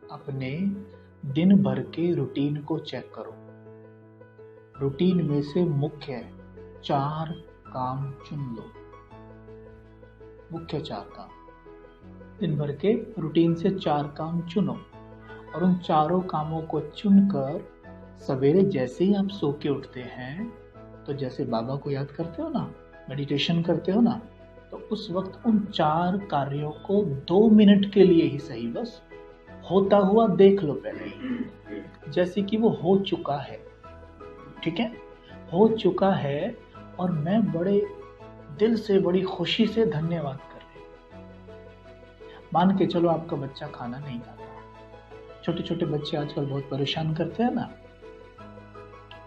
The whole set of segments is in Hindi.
अपने दिन भर के रूटीन को चेक करो। रूटीन में से मुख्य 4 काम चुन लो। मुख्य 4 काम, दिन भर के रूटीन से 4 काम चुनो और उन चारों कामों को चुनकर सवेरे जैसे ही आप सो के उठते हैं, तो जैसे बाबा को याद करते हो ना, मेडिटेशन करते हो ना, तो उस वक्त उन 4 कार्यों को 2 मिनट के लिए ही सही बस होता हुआ देख लो पहले ही, जैसे कि वो हो चुका है। ठीक है, हो चुका है और मैं बड़े दिल से, बड़ी खुशी से धन्यवाद कर रही हूँ। मान के चलो आपका बच्चा खाना नहीं खाता, छोटे छोटे बच्चे आजकल बहुत परेशान करते हैं ना।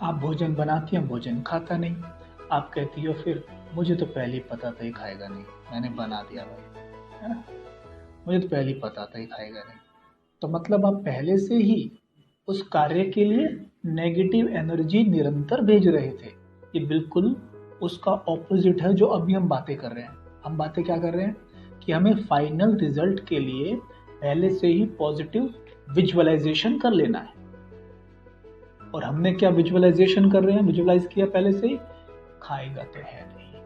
आप भोजन बनाती हैं, भोजन खाता नहीं, आप कहती हो फिर मुझे तो पहले ही पता था ये खाएगा नहीं, मैंने बना दिया भाई, है ना, मुझे तो पहले ही पता था ये खाएगा नहीं। तो मतलब आप पहले से ही उस कार्य के लिए नेगेटिव एनर्जी निरंतर भेज रहे थे। ये बिल्कुल उसका ऑपोजिट है जो अभी हम बातें कर रहे हैं। हम बातें क्या कर रहे हैं कि हमें फाइनल रिजल्ट के लिए पहले से ही पॉजिटिव विजुअलाइजेशन कर लेना है। और हमने क्या विजुअलाइजेशन कर रहे हैं, विजुअलाइज किया पहले से ही, खाएगा तो है नहीं।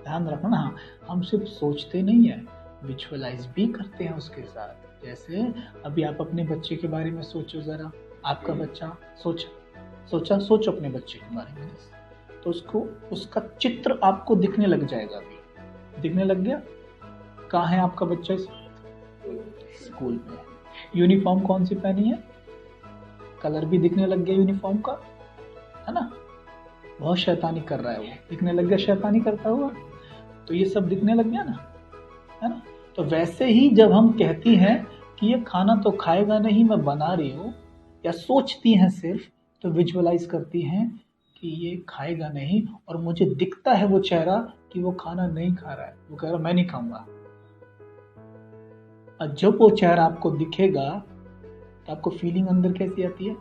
ध्यान रखना, हम सिर्फ सोचते नहीं है, विजुअलाइज भी करते हैं उसके साथ। जैसे अभी आप अपने बच्चे के बारे में सोचो जरा, आपका बच्चा सोचो अपने बच्चे के बारे में, तो उसका चित्र आपको दिखने लग जाएगा। अभी दिखने लग गया। कहाँ है आपका बच्चा? स्कूल में। यूनिफॉर्म कौन सी पहनी है? कलर भी दिखने लग गया यूनिफॉर्म का, है ना। बहुत शैतानी कर रहा है वो, दिखने लग गया शैतानी करता हुआ, तो ये सब दिखने लग गया ना, है ना। तो वैसे ही जब हम कहती हैं कि ये खाना तो खाएगा नहीं, मैं बना रही हूँ, या सोचती हैं सिर्फ, तो विजुअलाइज करती हैं कि ये खाएगा नहीं, और मुझे दिखता है वो चेहरा कि वो खाना नहीं खा रहा है, वो कह रहा मैं नहीं खाऊंगा। और जब वो चेहरा आपको दिखेगा तो आपको फीलिंग अंदर कैसी आती है?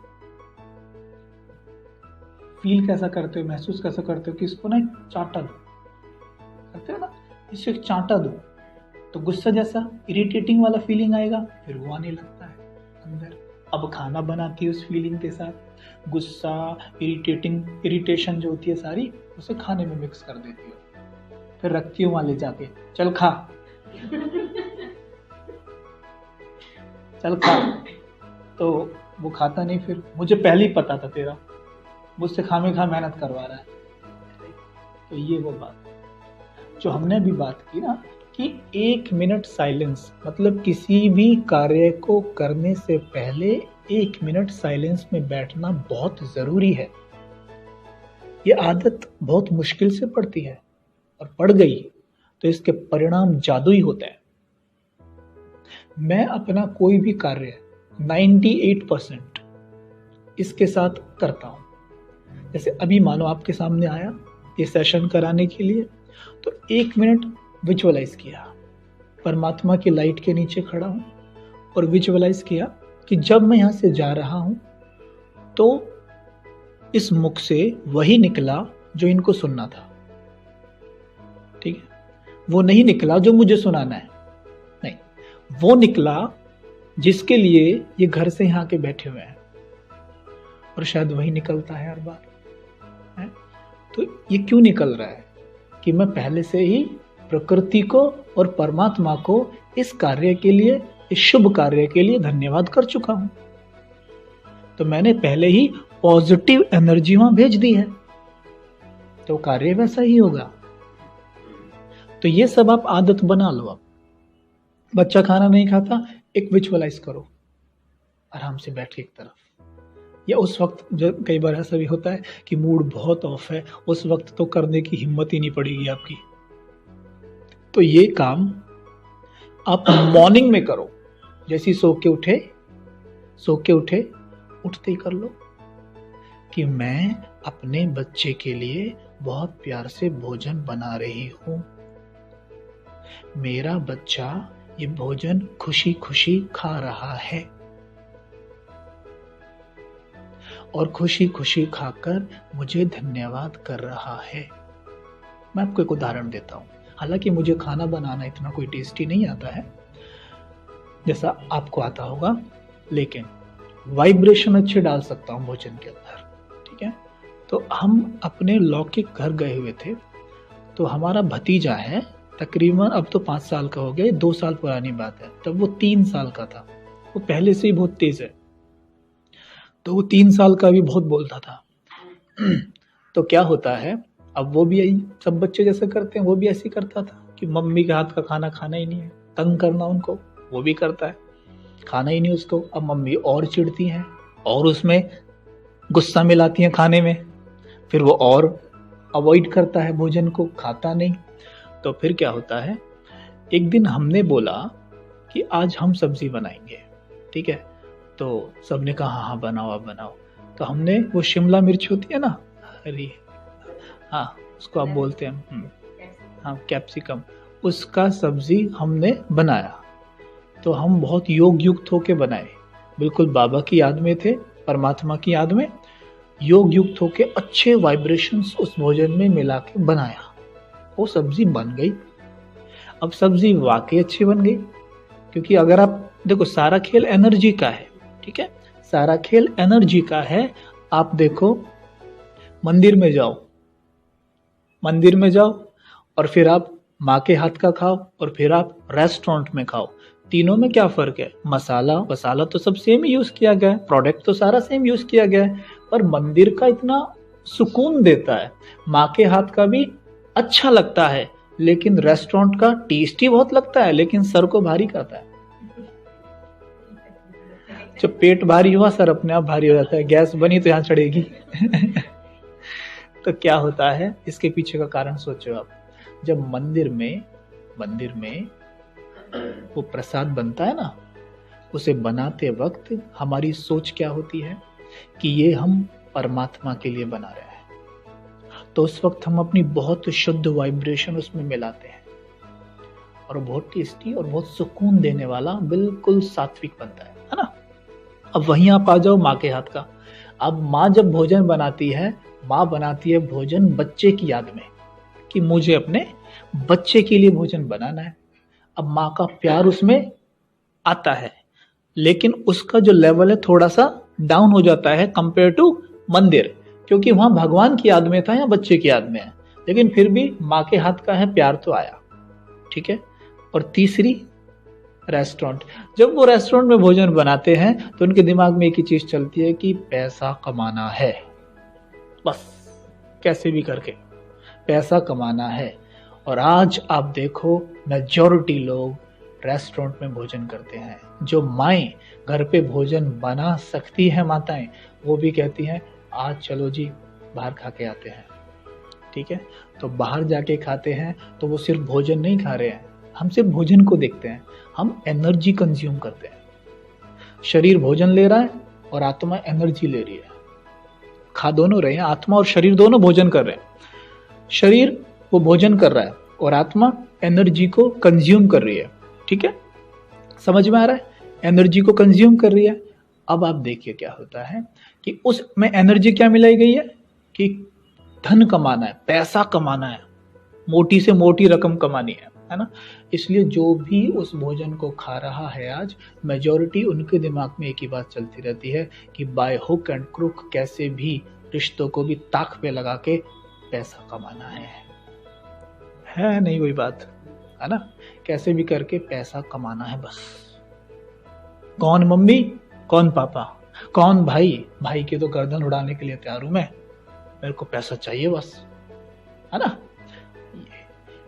फील कैसा करते हो, महसूस कैसा करते हो कि इसको ना चाटा दो, करते हो ना, इसे चाटा दो, तो गुस्सा जैसा इरिटेटिंग वाला फीलिंग आएगा, फिर वो आने लगता है अंदर। अब खाना बनाती है उस फीलिंग के साथ, गुस्सा, इरिटेशन जो होती है सारी, उसे खाने में मिक्स कर देती हो, फिर रखती हो वहां ले जाके, चल खा चल खा, तो वो खाता नहीं। फिर मुझे पहले ही पता था तेरा, मुझसे खामे खा मेहनत करवा रहा है। तो ये वो बात जो हमने भी बात की ना, कि 1 मिनट साइलेंस, मतलब किसी भी कार्य को करने से पहले 1 मिनट साइलेंस में बैठना बहुत जरूरी है। ये आदत बहुत मुश्किल से पड़ती है, और पड़ गई तो इसके परिणाम जादुई होते हैं। मैं अपना कोई भी कार्य 98% इसके साथ करता हूं। जैसे अभी मानो आपके सामने आया ये सेशन कराने के लिए, तो 1 मिनट विजुअलाइज किया, परमात्मा की लाइट के नीचे खड़ा हूं, और विजुअलाइज किया कि जब मैं यहां से जा रहा हूं तो इस मुख से वही निकला जो इनको सुनना था। ठीक है, वो नहीं निकला जो मुझे सुनाना है, नहीं, वो निकला जिसके लिए ये घर से यहाँ के बैठे हुए हैं, और शायद वही निकलता है हर बार, है? तो ये क्यों निकल रहा है कि मैं पहले से ही प्रकृति को और परमात्मा को इस कार्य के लिए, इस शुभ कार्य के लिए धन्यवाद कर चुका हूं। तो मैंने पहले ही पॉजिटिव एनर्जी वहां भेज दी है, तो कार्य वैसा ही होगा। तो ये सब आप आदत बना लो। अब बच्चा खाना नहीं खाता, एक विजुअलाइज करो, आराम से बैठ के एक तरफ, या उस वक्त जब कई बार ऐसा भी होता है कि मूड बहुत ऑफ है, उस वक्त तो करने की हिम्मत ही नहीं पड़ेगी आपकी, तो ये काम आप मॉर्निंग में करो। जैसे सो के उठे उठते ही कर लो कि मैं अपने बच्चे के लिए बहुत प्यार से भोजन बना रही हूं, मेरा बच्चा ये भोजन खुशी खुशी खा रहा है, और खुशी खुशी खाकर मुझे धन्यवाद कर रहा है। मैं आपको एक उदाहरण देता हूँ। हालांकि मुझे खाना बनाना इतना कोई टेस्टी नहीं आता है, जैसा आपको आता होगा, लेकिन वाइब्रेशन अच्छे डाल सकता हूँ भोजन के अंदर। ठीक है, तो हम अपने लौकिक घर गए हुए थे, तो हमारा भतीजा है तकरीबन, अब तो 5 साल का हो गया, 2 साल पुरानी बात है, तब वो 3 साल का था। वो पहले से ही बहुत तेज है, तो वो 3 साल का भी बहुत बोलता था। तो क्या होता है, अब वो भी यही सब बच्चे जैसे करते हैं, वो भी ऐसे ही करता था कि मम्मी के हाथ का खाना खाना ही नहीं है, तंग करना उनको, वो भी करता है, खाना ही नहीं उसको। अब मम्मी और चिढ़ती हैं और उसमें गुस्सा मिलाती हैं खाने में, फिर वो और अवॉइड करता है भोजन को, खाता नहीं। तो फिर क्या होता है, एक दिन हमने बोला कि आज हम सब्जी बनाएंगे। ठीक है, तो सबने कहा हाँ हाँ बनाओ, आप बनाओ। तो हमने वो शिमला मिर्च होती है ना, हरी, हाँ उसको आप बोलते हैं, हाँ कैप्सिकम, उसका सब्जी हमने बनाया। तो हम बहुत योग युक्त होके बनाए, बिल्कुल बाबा की याद में थे, परमात्मा की याद में योग युक्त होके अच्छे वाइब्रेशंस उस भोजन में मिला के बनाया। वो सब्जी बन गई। अब सब्जी वाकई अच्छी बन गई, क्योंकि अगर आप देखो, सारा खेल एनर्जी का है। ठीक है, सारा खेल एनर्जी का है। आप देखो, मंदिर में जाओ, मंदिर में जाओ और फिर आप माँ के हाथ का खाओ, और फिर आप रेस्टोरेंट में खाओ, तीनों में क्या फर्क है? मसाला तो सब सेम यूज किया गया है, प्रोडक्ट तो सारा सेम यूज किया गया है, पर मंदिर का इतना सुकून देता है, माँ के हाथ का भी अच्छा लगता है, लेकिन रेस्टोरेंट का टेस्टी बहुत लगता है, लेकिन सर को भारी करता है। जब पेट भारी हुआ, सर अपने आप भारी हो जाता है, गैस बनी तो यहाँ चढ़ेगी। तो क्या होता है, इसके पीछे का कारण सोचो आप। जब मंदिर में वो प्रसाद बनता है ना, उसे बनाते वक्त हमारी सोच क्या होती है कि ये हम परमात्मा के लिए बना रहे हैं। तो उस वक्त हम अपनी बहुत शुद्ध वाइब्रेशन उसमें मिलाते हैं, और बहुत टेस्टी और बहुत सुकून देने वाला बिल्कुल सात्विक बनता है ना। अब वहीं आप आ जाओ माँ के हाथ का। अब माँ जब भोजन बनाती है, माँ बनाती है भोजन बच्चे की याद में, कि मुझे अपने बच्चे के लिए भोजन बनाना है। अब माँ का प्यार उसमें आता है, लेकिन उसका जो लेवल है थोड़ा सा डाउन हो जाता है कंपेयर टू मंदिर, क्योंकि वहां भगवान की याद में था या बच्चे की याद में है, लेकिन फिर भी माँ के हाथ का है, प्यार तो आया। ठीक है, और तीसरी रेस्टोरेंट। जब वो रेस्टोरेंट में भोजन बनाते हैं तो उनके दिमाग में एक ही चीज चलती है कि पैसा कमाना है, बस कैसे भी करके पैसा कमाना है। और आज आप देखो, मेजॉरिटी लोग रेस्टोरेंट में भोजन करते हैं। जो माएँ घर पे भोजन बना सकती हैं, माताएं, वो भी कहती हैं आज चलो जी बाहर खा के आते हैं। ठीक है, तो बाहर जाके खाते हैं तो वो सिर्फ भोजन नहीं खा रहे हैं, हम सिर्फ भोजन को देखते हैं, हम एनर्जी कंज्यूम करते हैं। शरीर भोजन ले रहा है और आत्मा एनर्जी ले रही है, खा दोनों रहे हैं, आत्मा और शरीर दोनों भोजन कर रहे हैं। शरीर वो भोजन कर रहा है और आत्मा एनर्जी को कंज्यूम कर रही है। ठीक है, समझ में आ रहा है? एनर्जी को कंज्यूम कर रही है। अब आप देखिए क्या होता है कि उसमें एनर्जी क्या मिलाई गई है कि धन कमाना है, पैसा कमाना है, मोटी से मोटी रकम कमानी है ना। इसलिए जो भी उस भोजन को खा रहा है आज, मेजॉरिटी उनके दिमाग में एक ही बात चलती रहती है कि बाय हुक एंड क्रुक कैसे भी रिश्तों को भी ताक पे लगा के पैसा कमाना है नहीं वही बात, है ना? कैसे भी करके पैसा कमाना है बस। कौन मम्मी, कौन पापा, कौन भाई, भाई की तो गर्दन उड़ाने के लिए तैयार हूं मैं, मेरे को पैसा चाहिए बस, है ना।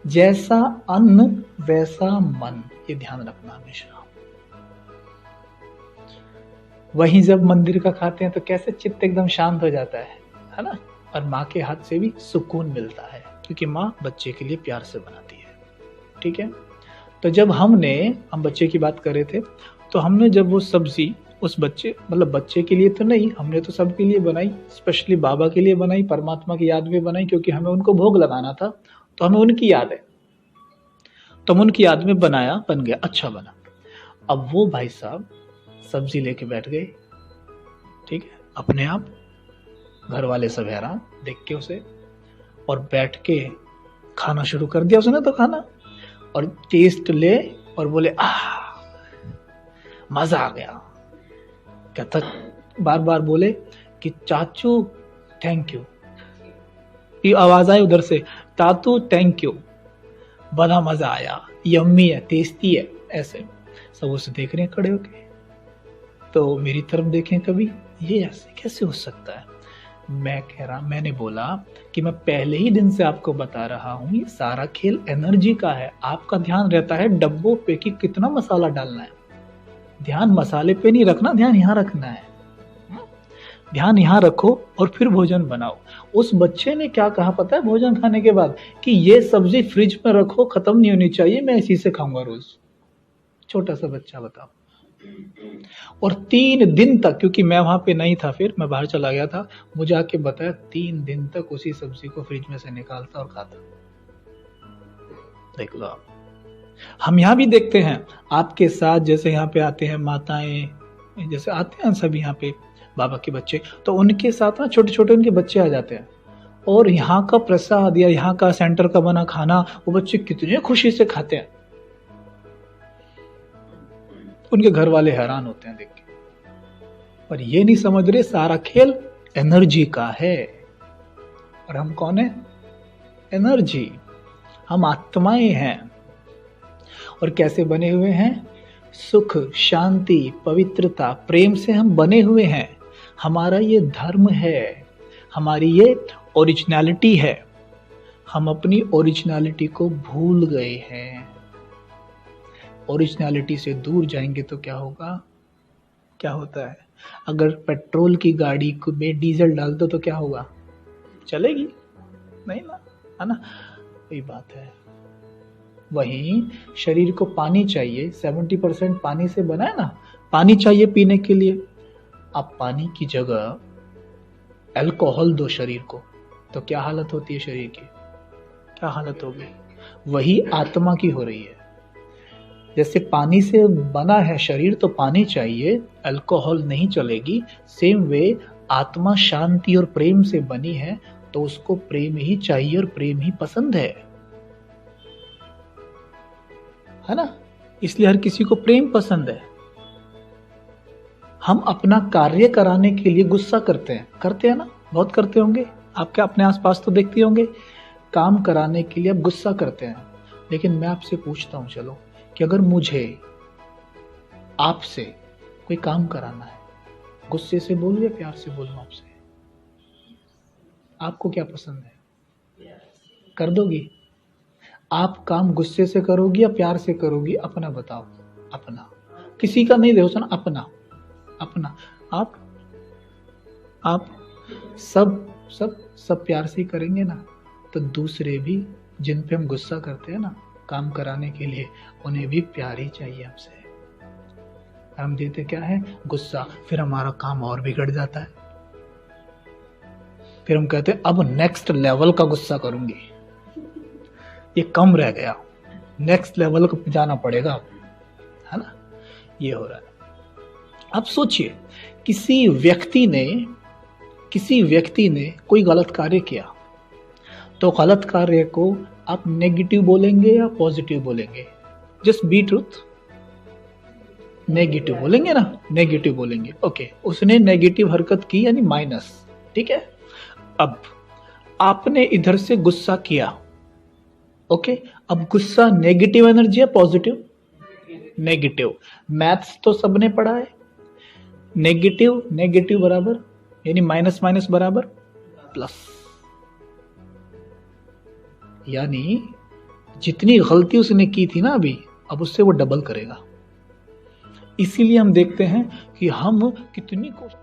जैसा अन्न वैसा मन, ये ध्यान रखना हमेशा। वहीं जब मंदिर का खाते हैं तो कैसे चित्त एकदम शांत हो जाता है ना। और माँ के हाथ से भी सुकून मिलता है, क्योंकि माँ बच्चे के लिए प्यार से बनाती है। ठीक है, तो जब हम बच्चे की बात कर रहे थे, तो हमने जब वो सब्जी उस बच्चे, मतलब बच्चे के लिए तो नहीं, हमने तो सबके लिए बनाई, स्पेशली बाबा के लिए बनाई, परमात्मा की याद में बनाई, क्योंकि हमें उनको भोग लगाना था, तो हमें उनकी याद है, तो हम उनकी याद में बनाया, बन गया, अच्छा बना। अब वो भाई साहब सब्जी लेके बैठ गए, ठीक है, अपने आप, घर वाले सब हैरान देख के उसे, और बैठ के खाना शुरू कर दिया उसने तो खाना, और टेस्ट ले और बोले मजा आ गया। कहता बार बार बोले कि चाचू थैंक यू, ये आवाज आई उधर से, तातू थैंक यू, बड़ा मजा आया, यम्मी है, टेस्टी है। ऐसे सब उसे देख रहे हैं खड़े होके। तो मेरी तरफ देखें कभी, ये ऐसे कैसे हो सकता है? मैंने बोला कि मैं पहले ही दिन से आपको बता रहा हूं, ये सारा खेल एनर्जी का है। आपका ध्यान रहता है डब्बों पे कि कितना मसाला डालना है, ध्यान मसाले पे नहीं रखना, ध्यान यहाँ रखना है। ध्यान यहाँ रखो और फिर भोजन बनाओ। उस बच्चे ने क्या कहा पता है भोजन खाने के बाद? कि ये सब्जी फ्रिज में रखो, खत्म नहीं होनी चाहिए, मैं इसी से खाऊंगा रोज। छोटा सा बच्चा, बताओ। और 3 दिन तक, क्योंकि मैं वहां पे नहीं था, फिर मैं बाहर चला गया था, मुझे आके बताया 3 दिन तक उसी सब्जी को फ्रिज में से निकालता और खाता। देख लो आप। हम यहाँ भी देखते हैं आपके साथ, जैसे यहाँ पे आते हैं माताएं, जैसे आते हैं सब यहाँ पे बाबा के बच्चे, तो उनके साथ ना छोटे छोटे उनके बच्चे आ जाते हैं, और यहाँ का प्रसाद या यहाँ का सेंटर का बना खाना वो बच्चे कितने खुशी से खाते हैं। उनके घर वाले हैरान होते हैं देख के, पर ये नहीं समझ रहे सारा खेल एनर्जी का है। और हम कौन है? एनर्जी। हम आत्माएं हैं। और कैसे बने हुए हैं? सुख, शांति, पवित्रता, प्रेम से हम बने हुए हैं। हमारा ये धर्म है, हमारी ये ओरिजिनलिटी है। हम अपनी ओरिजिनलिटी को भूल गए हैं। ओरिजिनलिटी से दूर जाएंगे तो क्या होगा? क्या होता है? अगर पेट्रोल की गाड़ी को में डीजल डाल दो तो क्या होगा? चलेगी नहीं ना, है ना? वही बात है। वहीं शरीर को पानी चाहिए, 70% पानी से बना है ना, पानी चाहिए पीने के लिए। आप पानी की जगह अल्कोहल दो शरीर को, तो क्या हालत होती है शरीर की? क्या हालत होगी? वही आत्मा की हो रही है। जैसे पानी से बना है शरीर तो पानी चाहिए, अल्कोहल नहीं चलेगी। सेम वे आत्मा शांति और प्रेम से बनी है, तो उसको प्रेम ही चाहिए और प्रेम ही पसंद है ना? इसलिए हर किसी को प्रेम पसंद है। हम अपना कार्य कराने के लिए गुस्सा करते हैं ना? बहुत करते होंगे, आपके अपने आसपास तो देखते होंगे। काम कराने के लिए आप गुस्सा करते हैं। लेकिन मैं आपसे पूछता हूं, चलो, कि अगर मुझे आपसे कोई काम कराना है, गुस्से से बोलूं या प्यार से बोलूं आपसे? आपको क्या पसंद है? कर दोगी? आप काम गुस्से से करोगी या प्यार से करोगी? अपना बताओ, अपना, किसी का नहीं देखो ना, अपना। आप सब प्यार से करेंगे ना, तो दूसरे भी जिन पे हम गुस्सा करते हैं ना काम कराने के लिए, उन्हें भी प्यार ही चाहिए हमसे। हम देते क्या है? गुस्सा। फिर हमारा काम और बिगड़ जाता है। फिर हम कहते हैं अब नेक्स्ट लेवल का गुस्सा करूंगी, ये कम रह गया, नेक्स्ट लेवल को जाना पड़ेगा, है ना? ये हो रहा है। अब सोचिए, किसी व्यक्ति ने कोई गलत कार्य किया, तो गलत कार्य को आप नेगेटिव बोलेंगे या पॉजिटिव बोलेंगे? Just be truth. नेगेटिव बोलेंगे ना? नेगेटिव बोलेंगे। ओके, उसने नेगेटिव हरकत की यानी माइनस, ठीक है। अब आपने इधर से गुस्सा किया, ओके, अब गुस्सा नेगेटिव एनर्जी है पॉजिटिव? नेगेटिव। मैथ्स तो सबने पढ़ा है, नेगेटिव बराबर यानी माइनस माइनस बराबर प्लस, यानी जितनी गलती उसने की थी ना अभी, अब उससे वो डबल करेगा। इसीलिए हम देखते हैं कि हम कितनी कोशिश